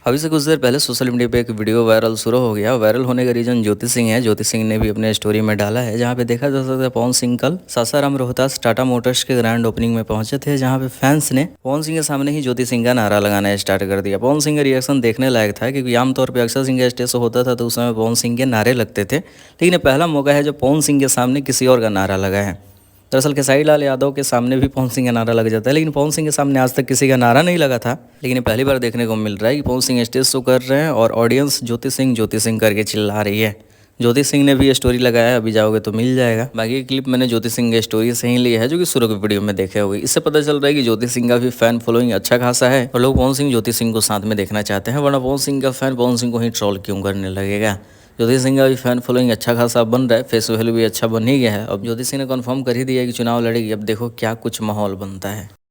अभी से कुछ देर पहले सोशल मीडिया पे एक वीडियो वायरल शुरू हो गया। वायरल होने का रीजन ज्योति सिंह है। ज्योति सिंह ने भी अपने स्टोरी में डाला है, जहां पे देखा जा सकता है पवन सिंह कल सासाराम रोहतास टाटा मोटर्स के ग्रैंड ओपनिंग में पहुंचे थे, जहां पे फैंस ने पवन सिंह के सामने ही ज्योति सिंह का नारा लगाना स्टार्ट कर दिया। पवन सिंह का रिएक्शन देखने लायक था, क्योंकि आमतौर पर अक्षर सिंह का स्टेज शो होता था तो उस समय पवन सिंह के नारे लगते थे, लेकिन ये पहला मौका है जब पवन सिंह के सामने किसी और का नारा लगा है। दरअसल खेसारी लाल यादव के सामने भी पवन सिंह का नारा लग जाता है, लेकिन पवन सिंह के सामने आज तक किसी का नारा नहीं लगा था। लेकिन ये पहली बार देखने को मिल रहा है कि पवन सिंह स्टेज शो कर रहे हैं और ऑडियंस ज्योति सिंह करके चिल्ला रही है। ज्योति सिंह ने भी ये स्टोरी लगाया है, अभी जाओगे तो मिल जाएगा। बाकी क्लिप मैंने ज्योति सिंह की स्टोरी से ही ली है, जो कि शुरू की वीडियो में देखे होगी। इससे पता चल रहा है कि ज्योति सिंह का भी फैन फॉलोइंग अच्छा खासा है और लोग पवन सिंह ज्योति सिंह को साथ में देखना चाहते हैं, वरना पवन सिंह का फैन पवन सिंह को ही ट्रोल क्यों करने लगेगा। ज्योति सिंह का भी फैन फॉलोइंग अच्छा खासा बन रहा है, फेस वैल्यू भी अच्छा बन ही गया है। अब ज्योति सिंह ने कंफर्म कर ही दिया है कि चुनाव लड़ेगी। अब देखो क्या कुछ माहौल बनता है।